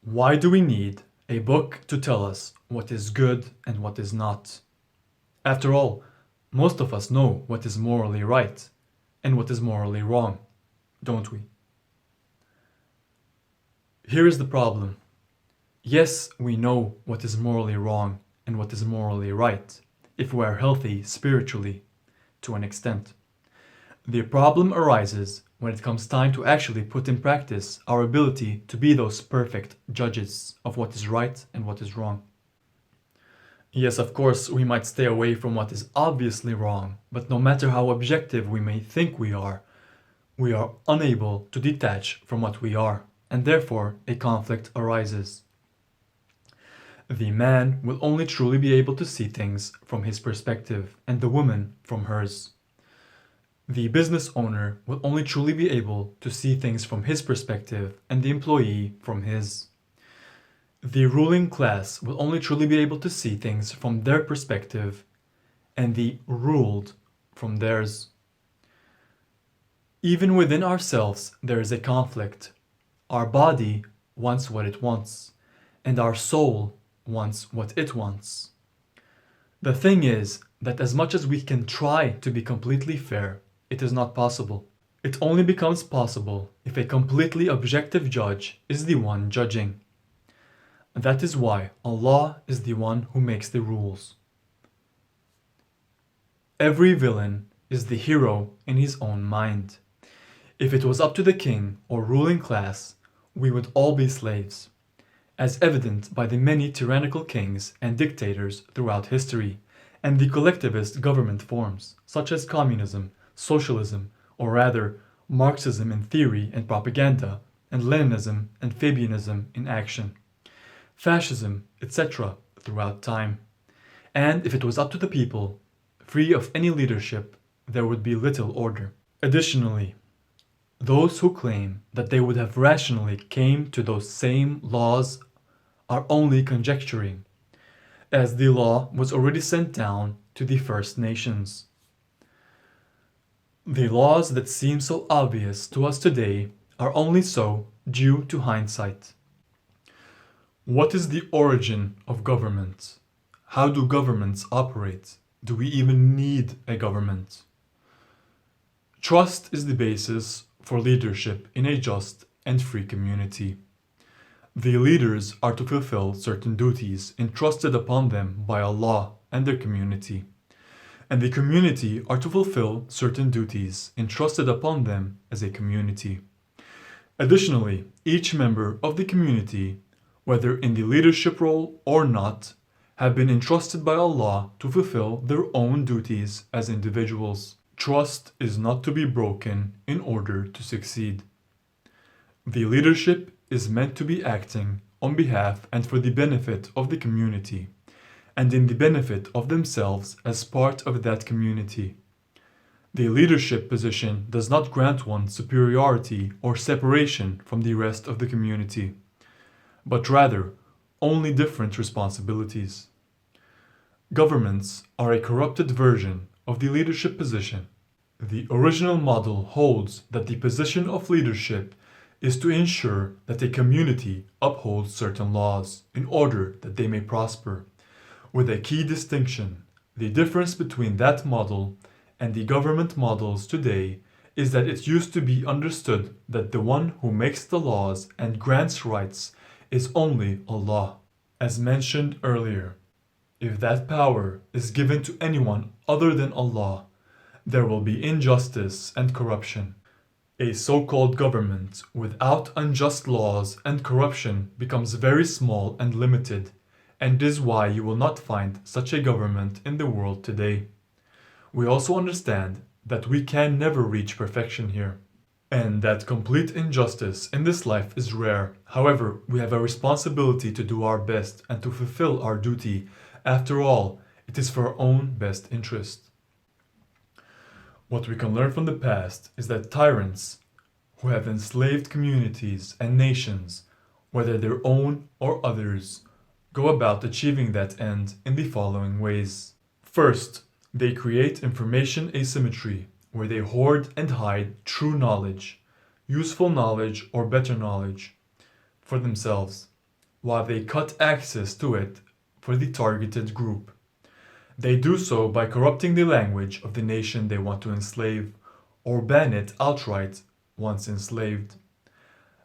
Why do we need a book to tell us what is good and what is not? After all, most of us know what is morally right and what is morally wrong, don't we? Here is the problem. Yes, we know what is morally wrong and what is morally right if we are healthy spiritually to an extent. The problem arises when it comes time to actually put in practice our ability to be those perfect judges of what is right and what is wrong. Yes, of course, we might stay away from what is obviously wrong, but no matter how objective we may think we are unable to detach from what we are, and therefore a conflict arises. The man will only truly be able to see things from his perspective, and the woman from hers. The business owner will only truly be able to see things from his perspective, and the employee from his. The ruling class will only truly be able to see things from their perspective, and the ruled from theirs. Even within ourselves, there is a conflict. Our body wants what it wants, and our soul wants what it wants. The thing is that as much as we can try to be completely fair, it is not possible. It only becomes possible if a completely objective judge is the one judging. That is why Allah is the one who makes the rules. Every villain is the hero in his own mind. If it was up to the king or ruling class, we would all be slaves, as evident by the many tyrannical kings and dictators throughout history, and the collectivist government forms, such as communism, socialism, or rather, Marxism in theory and propaganda, and Leninism and Fabianism in action, fascism, etc., throughout time. And if it was up to the people, free of any leadership, there would be little order. Additionally, those who claim that they would have rationally came to those same laws are only conjecturing, as the law was already sent down to the First Nations. The laws that seem so obvious to us today are only so due to hindsight. What is the origin of government? How do governments operate? Do we even need a government? Trust is the basis for leadership in a just and free community. The leaders are to fulfill certain duties entrusted upon them by Allah and their community, and the community are to fulfill certain duties entrusted upon them as a community. Additionally, each member of the community, whether in the leadership role or not, have been entrusted by Allah to fulfill their own duties as individuals. Trust is not to be broken in order to succeed. The leadership is meant to be acting on behalf and for the benefit of the community, and in the benefit of themselves as part of that community. The leadership position does not grant one superiority or separation from the rest of the community, but rather only different responsibilities. Governments are a corrupted version of the leadership position. The original model holds that the position of leadership is to ensure that a community upholds certain laws in order that they may prosper, with a key distinction. The difference between that model and the government models today is that it used to be understood that the one who makes the laws and grants rights is only Allah. As mentioned earlier, if that power is given to anyone other than Allah, there will be injustice and corruption. A so-called government without unjust laws and corruption becomes very small and limited, and is why you will not find such a government in the world today. We also understand that we can never reach perfection here, and that complete injustice in this life is rare. However, we have a responsibility to do our best and to fulfill our duty. After all, it is for our own best interest. What we can learn from the past is that tyrants who have enslaved communities and nations, whether their own or others, go about achieving that end in the following ways. First, they create information asymmetry, where they hoard and hide true knowledge, useful knowledge or better knowledge, for themselves. while they cut access to it for the targeted group. They do so by corrupting the language of the nation they want to enslave, or ban it outright once enslaved.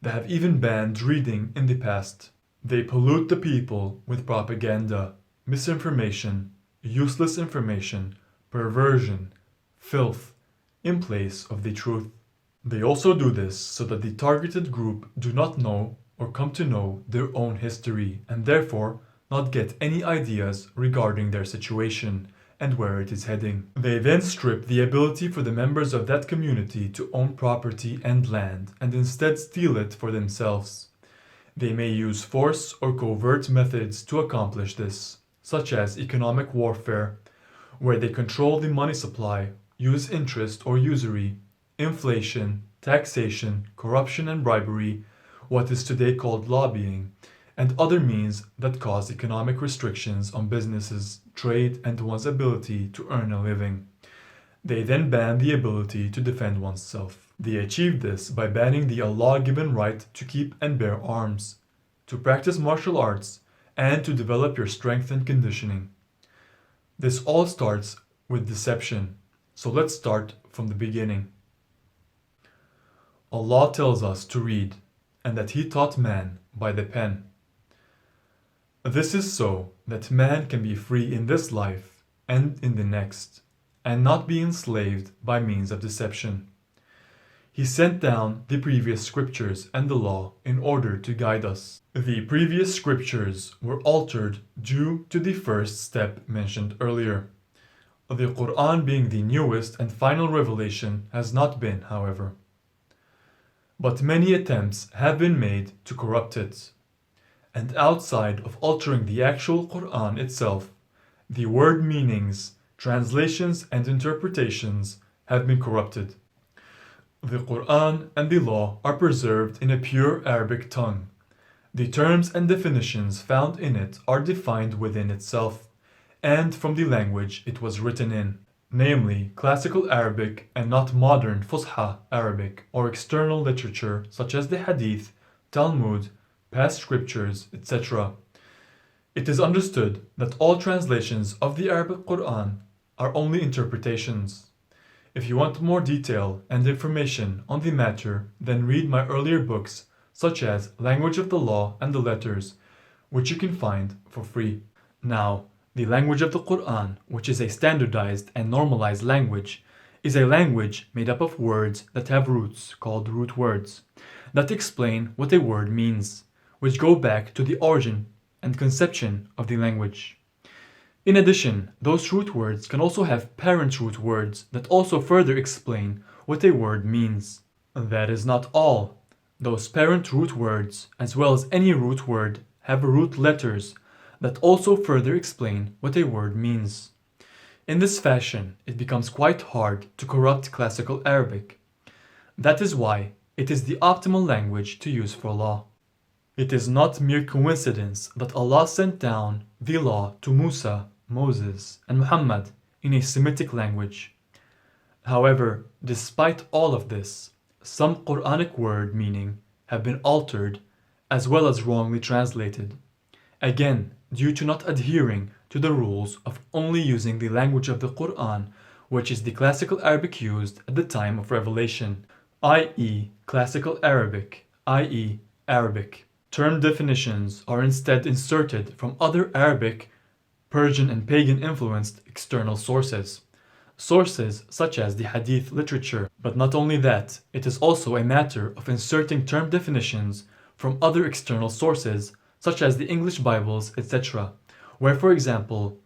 They have even banned reading in the past. They pollute the people with propaganda, misinformation, useless information, perversion, filth, in place of the truth. They also do this so that the targeted group do not know or come to know their own history and therefore not get any ideas regarding their situation and where it is heading. They then strip the ability for the members of that community to own property and land and instead steal it for themselves. They may use force or covert methods to accomplish this, such as economic warfare, where they control the money supply, use interest or usury, inflation, taxation, corruption and bribery, what is today called lobbying, and other means that cause economic restrictions on businesses, trade, and one's ability to earn a living. They then ban the ability to defend oneself. They achieve this by banning the Allah-given right to keep and bear arms, to practice martial arts, and to develop your strength and conditioning. This all starts with deception, so let's start from the beginning. Allah tells us to read, and that He taught man by the pen. This is so that man can be free in this life and in the next, and not be enslaved by means of deception. He sent down the previous scriptures and the law in order to guide us. The previous scriptures were altered due to the first step mentioned earlier. The Quran being the newest and final revelation has not been, however. But many attempts have been made to corrupt it. And outside of altering the actual Quran itself, the word meanings, translations, and interpretations have been corrupted. The Quran and the law are preserved in a pure Arabic tongue. The terms and definitions found in it are defined within itself, and from the language it was written in, namely classical Arabic and not modern Fusha Arabic or external literature such as the Hadith, Talmud, past scriptures, etc. It is understood that all translations of the Arabic Quran are only interpretations. If you want more detail and information on the matter, then read my earlier books such as Language of the Law and the Letters, which you can find for free. Now, the language of the Quran, which is a standardized and normalized language, is a language made up of words that have roots called root words, that explain what a word means, which go back to the origin and conception of the language. In addition, those root words can also have parent root words that also further explain what a word means. That is not all. Those parent root words, as well as any root word, have root letters that also further explain what a word means. In this fashion, it becomes quite hard to corrupt classical Arabic. That is why it is the optimal language to use for law. It is not mere coincidence that Allah sent down the law to Musa, Moses, and Muhammad in a Semitic language. However, despite all of this, some Quranic word meaning have been altered as well as wrongly translated, again due to not adhering to the rules of only using the language of the Quran, which is the classical Arabic used at the time of revelation, i.e. classical Arabic, i.e. Arabic. Term definitions are instead inserted from other Arabic, Persian and pagan influenced external sources. Sources such as the Hadith literature, but not only that, it is also a matter of inserting term definitions from other external sources such as the English Bibles, etc., where for example,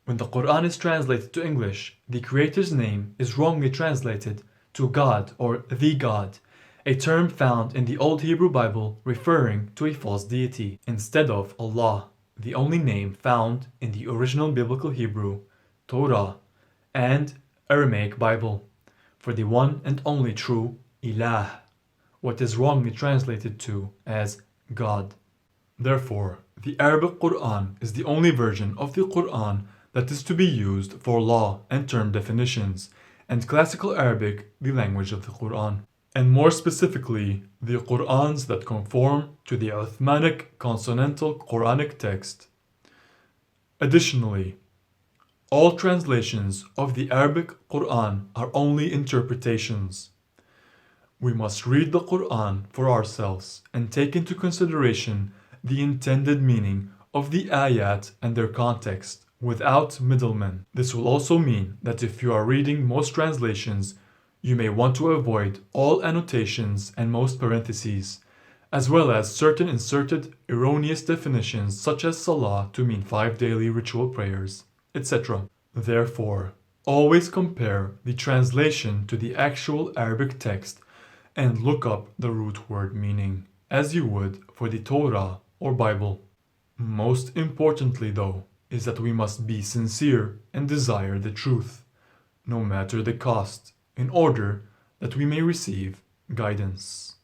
when the Quran is translated to English, the Creator's name is wrongly translated to God or the God, a term found in the Old Hebrew Bible referring to a false deity, instead of Allah, the only name found in the original biblical Hebrew, Torah, and Aramaic Bible, for the one and only true Ilah, what is wrongly translated to as God. Therefore, the Arabic Quran is the only version of the Quran that is to be used for law and term definitions, and classical Arabic the language of the Quran. and more specifically, the Qur'ans that conform to the Uthmanic consonantal Quranic text. Additionally, all translations of the Arabic Qur'an are only interpretations. We must read the Qur'an for ourselves and take into consideration the intended meaning of the ayat and their context without middlemen. This will also mean that if you are reading most translations, you may want to avoid all annotations and most parentheses, as well as certain inserted erroneous definitions such as Salah to mean 5 daily ritual prayers, etc. Therefore, always compare the translation to the actual Arabic text and look up the root word meaning, as you would for the Torah or Bible. Most importantly, though, is that we must be sincere and desire the truth, no matter the cost, in order that we may receive guidance.